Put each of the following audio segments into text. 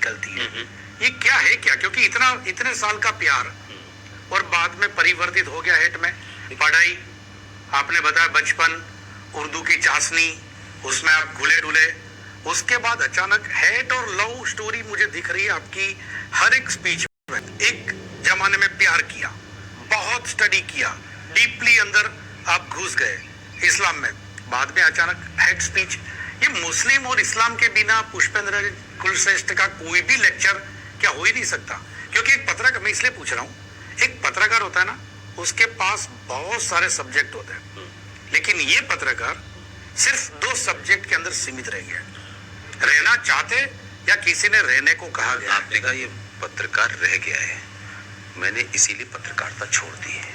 निकलती है। ये क्या है क्या? क्योंकि इतने साल का प्यार और बाद में परिवर्तित हो गया हेट में। पढ़ाई, आपने बताया बचपन, उर्दू की चाशनी, उसमें आप घुले डुले, उसके बाद अचानक हेट और लव स्टोरी मुझे दिख रही है आपकी हर एक स्पीच में। एक जमाने में प्यार किया, बहुत स्टडी किया, डीपली अंदर आप घुस गए इस्लाम में, बाद में अचानक हेट स्पीच। ये मुस्लिम और इस्लाम के बिना पुष्पेंद्र कुलश्रेष्ठ का कोई भी लेक्चर क्या हो ही नहीं सकता। क्योंकि एक पत्रकार, मैं इसलिए पूछ रहा हूँ, एक पत्रकार होता है ना, उसके पास बहुत सारे सब्जेक्ट होते हैं, लेकिन ये पत्रकार सिर्फ 2 सब्जेक्ट के अंदर सीमित रह गया। रहना चाहते या किसी ने रहने को कहा गया? आपने कहा ये पत्रकार रह गया है, मैंने इसीलिए पत्रकारिता छोड़ दी है।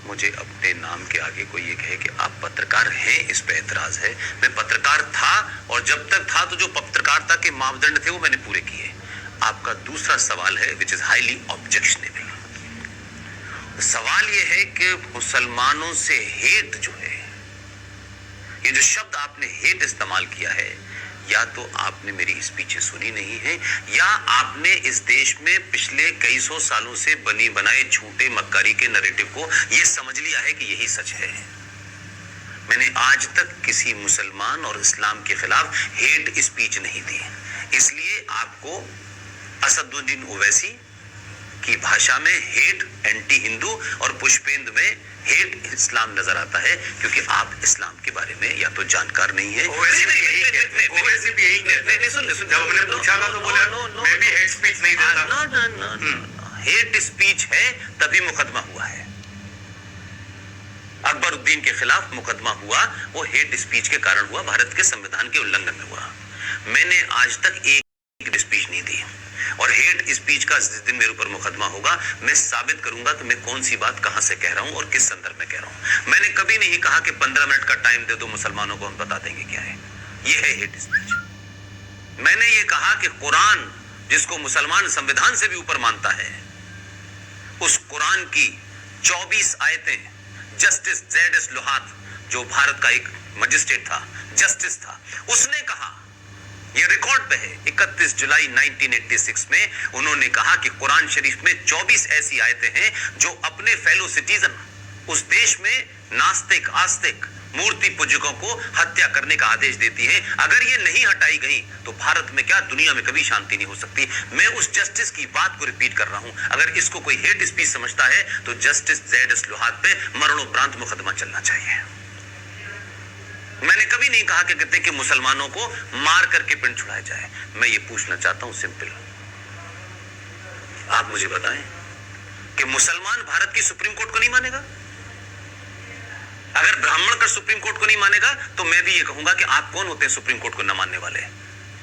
मुझे अपने नाम के आगे कोई ये कहे कि आप पत्रकार हैं, इस पे एतराज है। मैं पत्रकार था, और जब तक था तो जो पत्रकारिता के मापदंड थे वो मैंने पूरे किए। आपका दूसरा सवाल है विच इज हाईली ऑब्जेक्शनेबल। सवाल ये है कि मुसलमानों से हेट जो है, ये जो शब्द आपने हेट इस्तेमाल किया है, या तो आपने मेरी स्पीचें सुनी नहीं है, या आपने इस देश में पिछले कई सौ सालों से बनी बनाए झूठे मक्कारी के नैरेटिव को ये समझ लिया है कि यही सच है। मैंने आज तक किसी मुसलमान और इस्लाम के खिलाफ हेट स्पीच नहीं दी, इसलिए आपको असदुद्दीन ओवैसी की भाषा में हेट एंटी हिंदू और पुष्पेंद्र में हेट इस्लाम नजर आता है, क्योंकि आप इस्लाम के बारे में या तो जानकार नहीं है। ओवैसी भी यही कहते हैं। जब हमने पूछा ना तो बोला मैं भी हेट स्पीच नहीं देता। हेट स्पीच है तभी मुकदमा हुआ है। अकबरुद्दीन के खिलाफ मुकदमा हुआ, वो हेट स्पीच के कारण हुआ, भारत के संविधान के उल्लंघन में हुआ। मैंने आज तक एक स्पीच नहीं दी, और हेट स्पीच का जिस दिन मेरे ऊपर मुकदमा होगा, मैं साबित करूंगा कि मैं कौन सी बात कहां से कह रहा हूं और किस संदर्भ में कह रहा हूं। मैंने कभी नहीं कहा कि 15 मिनट का टाइम दे दो मुसलमानों को, हम बता देंगे क्या है। यह है हेट स्पीच। मैंने ये कहा कि कुरान, जिसको मुसलमान संविधान से भी ऊपर मानता है, उस कुरान की 24 आयतें जस्टिस Z.S. लोहात, जो भारत का एक मजिस्ट्रेट था, जस्टिस था, उसने कहा, ये रिकॉर्ड पे है, 31 जुलाई 1986 में उन्होंने कहा कि कुरान शरीफ में 24 ऐसी आयतें हैं जो अपने फेलो सिटीजन उस देश में नास्तिक, आस्तिक, मूर्ति पूजकों को हत्या करने का आदेश देती है। अगर ये नहीं हटाई गई तो भारत में क्या, दुनिया में कभी शांति नहीं हो सकती। मैं उस जस्टिस की बात को रिपीट कर रहा हूं। अगर इसको कोई हेट स्पीच समझता है तो जस्टिस Z.S. लोहात पे मरणोपरांत मुकदमा चलना चाहिए। मैंने कभी नहीं कहा कि कहते कि मुसलमानों को मार करके पिंड छुड़ाया जाए। मैं ये पूछना चाहता हूं सिंपल, आप मुझे बताएं कि मुसलमान भारत की सुप्रीम कोर्ट को नहीं मानेगा? अगर ब्राह्मण का सुप्रीम कोर्ट को नहीं मानेगा तो मैं भी ये कहूंगा कि आप कौन होते हैं सुप्रीम कोर्ट को न मानने वाले?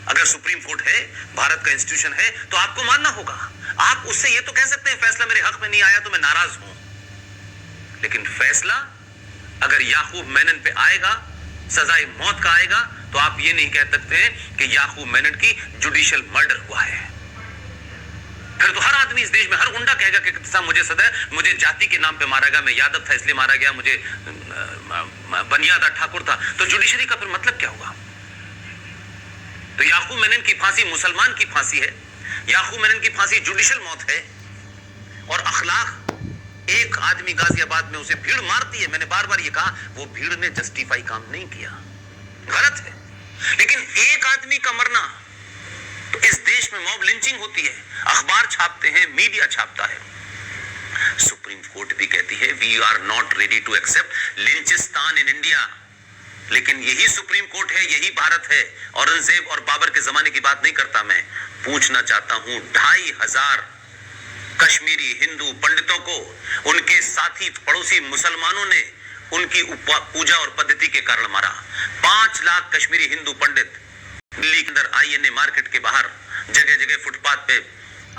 अगर सुप्रीम कोर्ट है, भारत का इंस्टीट्यूशन है, तो आपको मानना होगा। आप उससे ये तो कह सकते हैं फैसला मेरे हक में नहीं आया तो मैं नाराज हूं, लेकिन फैसला अगर याकूब मेनन पे आएगा, सजाए मौत का आएगा, तो आप ये नहीं कह सकते हैं कि याकूब मेनन की जुडिशियल मर्डर हुआ है। फिर तो हर आदमी इस देश में, हर गुंडा कहेगा कि साहब मुझे सदा, मुझे जाति के नाम पे मारा गया, मैं यादव था इसलिए मारा गया, मुझे बनियादा ठाकुर था। तो जुडिशरी का फिर मतलब क्या होगा? तो याकूब मेनन की फांसी मुसलमान की फांसी है, याकूब मेनन की फांसी जुडिशियल मौत है, और अखलाक, एक आदमी गाजियाबाद में उसे भीड़ मारती है, मैंने बार बार ये कहा, वो भीड़ ने जस्टिफाई काम नहीं किया, गलत है। लेकिन एक आदमी का मरना, तो इस देश में मॉब लिंचिंग होती है, अखबार छापते हैं, मीडिया छापता है। सुप्रीम कोर्ट भी कहती है we are not ready to accept lynchistan in India, लेकिन यही सुप्रीम कोर्ट है, यही भारत है। औरंगजेब और बाबर के जमाने की बात नहीं करता मैं, पूछना चाहता हूं 2500 कश्मीरी हिंदू पंडितों को उनके साथी पड़ोसी मुसलमानों ने उनकी पूजा और पद्धति के कारण मारा। 5 लाख कश्मीरी हिंदू पंडित दिल्ली के अंदर INA मार्केट के बाहर जगह जगह फुटपाथ पे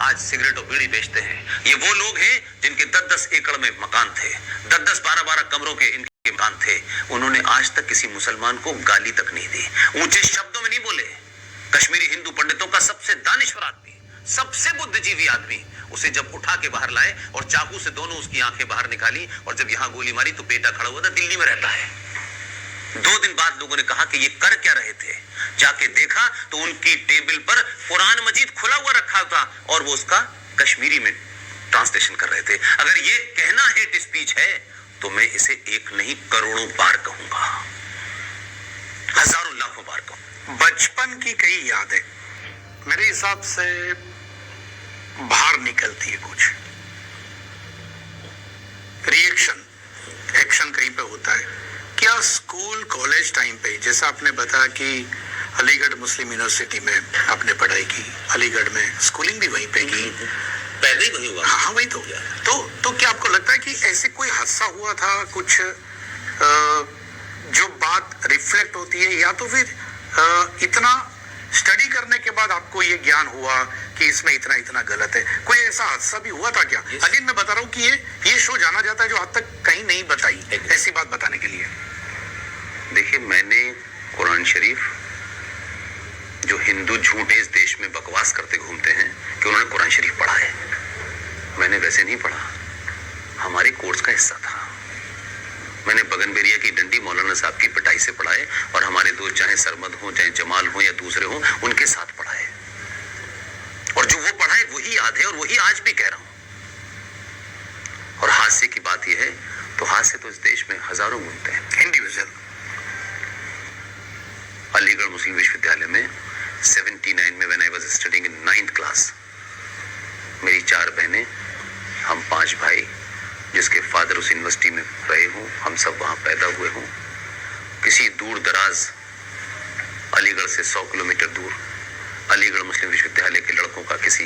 आज सिगरेट और बीड़ी बेचते हैं। ये वो लोग हैं जिनके 10-10 एकड़ में मकान थे, 10-10, 12-12 कमरों के इनके मकान थे। उन्होंने आज तक किसी मुसलमान को गाली तक नहीं दी, ऊंचे शब्दों में नहीं बोले। कश्मीरी हिंदू पंडितों का सबसे दानिश्वर आदमी, सबसे बुद्धिजीवी आदमी, उसे जब उठा के बाहर लाए और चाकू से दोनों उसकी आंखें बाहर निकाली, और जब यहां गोली मारी तो बेटा खड़ा हुआ था, दिल्ली में रहता है। 2 दिन बाद लोगों ने कहा कि ये कर क्या रहे थे। जाके देखा तो उनकी टेबल पर कुरान मजीद खुला हुआ रखा था और वो उसका कश्मीरी में ट्रांसलेशन कर रहे थे। अगर ये कहना हेट स्पीच है तो मैं इसे एक नहीं करोड़ों बार कहूंगा, हजारों लाखों बार कहूंगा। बचपन की कई यादें मेरे हिसाब से बाहर निकलती है, कुछ रिएक्शन एक्शन कहीं पे होता है क्या? स्कूल कॉलेज टाइम पे, जैसा आपने बताया कि अलीगढ़ मुस्लिम यूनिवर्सिटी में आपने पढ़ाई की, अलीगढ़ में स्कूलिंग भी वहीं पे की, पैदा ही वही हुआ। हाँ वही तो क्या आपको लगता है कि ऐसे कोई हादसा हुआ था कुछ जो बात रिफ्लेक्ट होती है, या तो फिर इतना स्टडी करने के बाद आपको ये ज्ञान हुआ कि इसमें इतना इतना गलत है? कोई ऐसा हादसा भी हुआ था क्या? अगेन मैं बता रहा हूँ कि ये शो जाना जाता है जो आज तक कहीं नहीं बताई, ऐसी बात बताने के लिए। देखिए, मैंने कुरान शरीफ, जो हिंदू झूठे इस देश में बकवास करते घूमते हैं कि उन्होंने कुरान शरीफ पढ़ा है, मैंने वैसे नहीं पढ़ा, हमारे कोर्स का हिस्सा था। मैंने बगनबेरिया की डंडी मौलाना साहब की पिटाई से पढ़ा है और हमारे दोस्त चाहे सरमद हो, चाहे जमाल हो या दूसरे हो, उनके साथ पढ़ा है। और जो वो पढ़ा है वही याद है और वही आज भी कह रहा हूं। और हादसे की बात यह है, तो हादसे तो इस देश में हजारों घूमते हैं, इंडिविजुअल। अलीगढ़ मुस्लिम विश्वविद्यालय में 79 में when I was studying in 9th class, मेरी 4 बहनें, हम 5 भाई, जिसके फादर उस यूनिवर्सिटी में रहे हों, हम सब वहां पैदा हुए हों। किसी दूर दराज अलीगढ़ से 100 किलोमीटर दूर अलीगढ़ मुस्लिम विश्वविद्यालय के लड़कों का किसी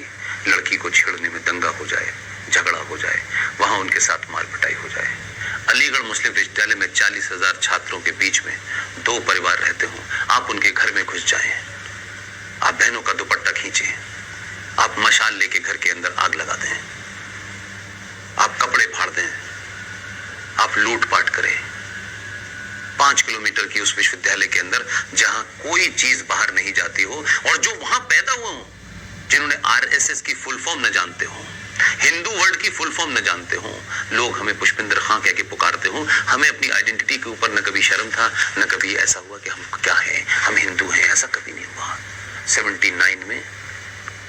लड़की को छेड़ने में दंगा हो जाए, झगड़ा हो जाए, वहां उनके साथ मार पिटाई हो जाए। अलीगढ़ मुस्लिम विश्वविद्यालय में 40,000 छात्रों के बीच में 2 परिवार रहते हों, आप उनके घर में घुस जाएं, आप बहनों का दुपट्टा खींचें, आप मशाल लेके घर के अंदर आग लगा दें, आप कपड़े फाड़ दें, आप लूटपाट करें। 5 किलोमीटर की उस विश्वविद्यालय के अंदर जहां कोई चीज बाहर नहीं जाती हो, और जो वहां पैदा हुए हो, जिन्होंने आरएसएस की फुल फॉर्म न जानते हो, हिंदू वर्ल्ड की फुल फॉर्म न जानते हो, लोग हमें पुष्पिंदर खां कह के पुकारते हो। हमें अपनी आइडेंटिटी के ऊपर न कभी शर्म था, न कभी ऐसा हुआ कि हम क्या हैं, हम हिंदू हैं, ऐसा कभी नहीं हुआ। 79 में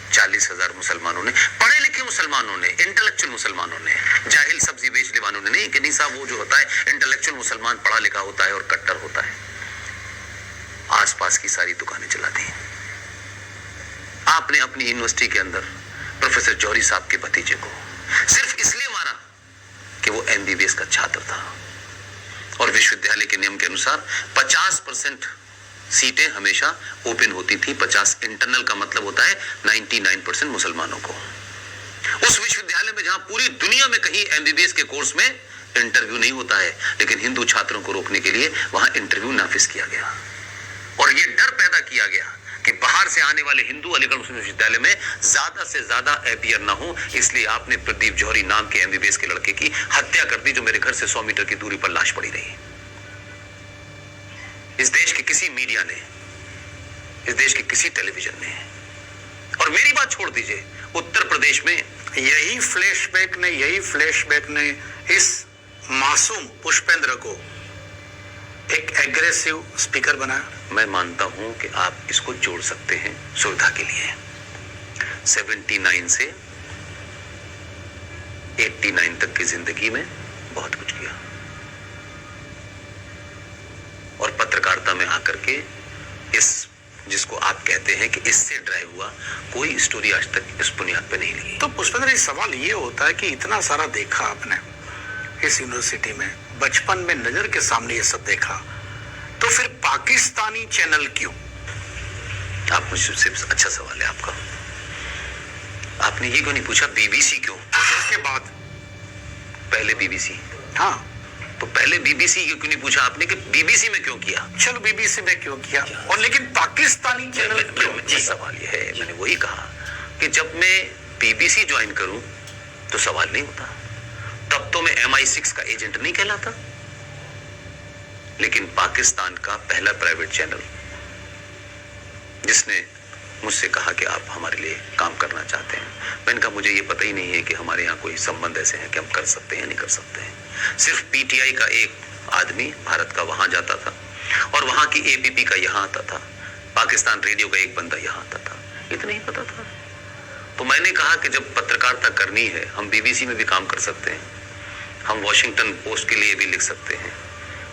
40,000 मुसलमानों ने, पढ़े लिखे मुसलमानों ने, इंटेलेक्चुअल मुसलमानों ने, जाहिल सब्जी बेचने वालों ने नहीं, कि नहीं साहब वो जो होता है इंटेलेक्चुअल मुसलमान पढ़ा लिखा होता है और कट्टर होता है, आसपास की सारी दुकानें चला दी। आपने अपनी यूनिवर्सिटी के अंदर प्रोफेसर जौहरी साहब के भतीजे को सिर्फ इसलिए मारा कि वो एमबीबीएस का छात्र था, और विश्वविद्यालय के नियम के अनुसार 50% सीटें हमेशा ओपन होती थी। 50 इंटरनल का मतलब होता है 99% मुसलमानों को। उस विश्वविद्यालय में जहां पूरी दुनिया में कहीं एमबीबीएस के कोर्स में इंटरव्यू नहीं होता है, लेकिन हिंदू छात्रों को रोकने के लिए वहां इंटरव्यू नाफिज किया गया, और यह डर पैदा किया गया कि बाहर से आने वाले हिंदू अलीगढ़ मुस्लिम विश्वविद्यालय में ज्यादा से ज्यादा अपियर ना हो, इसलिए आपने प्रदीप जौहरी नाम के एमबीबीएस के लड़के की हत्या कर दी, जो मेरे घर से 100 मीटर की दूरी पर लाश पड़ी रही। इस देश के किसी मीडिया ने, इस देश के किसी टेलीविजन ने, और मेरी बात छोड़ दीजिए, उत्तर प्रदेश में यही फ्लैशबैक ने इस मासूम पुष्पेंद्र को एक एग्रेसिव स्पीकर बनाया। मैं मानता हूं कि आप इसको जोड़ सकते हैं सुविधा के लिए। 79 से 89 तक की जिंदगी में बहुत कुछ किया, और पत्रकारिता में आकर के इस, जिसको आप कहते हैं कि इससे ड्राइव हुआ, कोई स्टोरी आज तक इस बुनियाद पे नहीं लगी। तो पुष्पेंद्र, ये सवाल ये होता है कि इतना सारा देखा आपने इस यूनिवर्सिटी में, बचपन में नजर के सामने ये सब देखा, तो फिर पाकिस्तानी चैनल क्यों? आप मुझसे अच्छा सवाल है आपका। आपने ये क्यों नहीं पूछा बीबीसी क्यों? उसके बाद पहले बीबीसी। हाँ, तो पहले बीबीसी क्यों नहीं पूछा आपने कि बीबीसी में क्यों किया? चलो बीबीसी में क्यों किया, और लेकिन पाकिस्तानी चैनल क्यों? जी, सवाल ये है, मैंने वही कहा कि जब मैं बीबीसी ज्वाइन करूं तो सवाल नहीं होता, तब तो मैं MI6 का एजेंट नहीं कहलाता। लेकिन पाकिस्तान का पहला प्राइवेट चैनल जिसने मुझसे कहा कि आप हमारे लिए काम करना चाहते हैं, मैंने कहा मुझे ये पता ही नहीं है कि हमारे यहाँ कोई संबंध ऐसे हैं कि हम कर सकते हैं या नहीं कर सकते हैं। सिर्फ PTI का एक आदमी भारत का वहां जाता था, और वहां की एबीपी का यहां आता था, पाकिस्तान रेडियो का एक बंदा यहां आता था, इतना ही पता था। तो मैंने कहा कि जब पत्रकारिता करनी है, हम बीबीसी में भी काम कर सकते हैं, हम वॉशिंगटन पोस्ट के लिए भी लिख सकते हैं,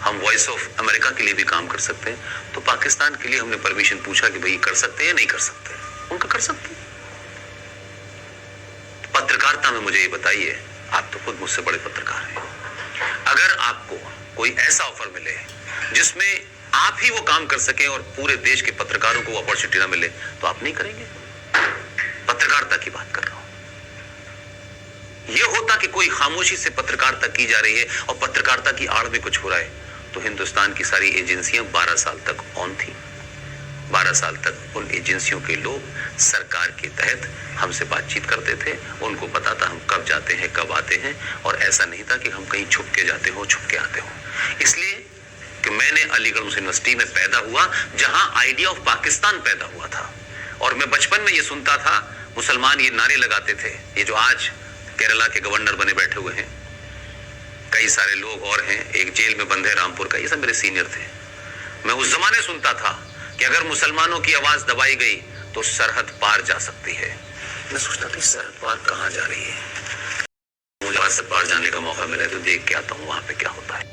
हम वॉइस ऑफ अमेरिका के लिए भी काम कर सकते हैं। तो पाकिस्तान के लिए हमने परमिशन पूछा कि भाई कर सकते हैं या नहीं कर सकते। उनका कर सकते हैं। पत्रकारिता में मुझे ये बताइए, आप तो खुद मुझसे बड़े पत्रकार हैं, अगर आपको कोई ऐसा ऑफर मिले जिसमें आप ही वो काम कर सके और पूरे देश के पत्रकारों को अपॉर्चुनिटी ना मिले, तो आप नहीं करेंगे? पत्रकारिता की बात कर रहा हूं। यह होता कि कोई खामोशी से पत्रकारिता की जा रही है और पत्रकारिता की आड़ में कुछ हो रहा है, तो हिंदुस्तान की सारी एजेंसियां 12 साल तक ऑन थी। 12 साल तक उन एजेंसियों के लोग सरकार के तहत हमसे बातचीत करते थे, उनको पता था हम कब जाते हैं कब आते हैं, और ऐसा नहीं था कि हम कहीं छुप के जाते हो छुप के आते हो। इसलिए कि मैंने अलीगढ़ मुस्लिम यूनिवर्सिटी में पैदा हुआ जहां आइडिया ऑफ पाकिस्तान पैदा हुआ था, और मैं बचपन में ये सुनता था, मुसलमान ये नारे लगाते थे, ये जो आज केरला के गवर्नर बने बैठे हुए हैं, कई सारे लोग और हैं, एक जेल में बंद है रामपुर का, ये सब मेरे सीनियर थे। मैं उस जमाने सुनता था कि अगर मुसलमानों की आवाज दबाई गई तो सरहद पार जा सकती है। मैं सोचता था सरहद पार कहां जा रही है, मुझे सरहद पार जाने का मौका मिले तो देख के आता हूं वहां पे क्या होता है।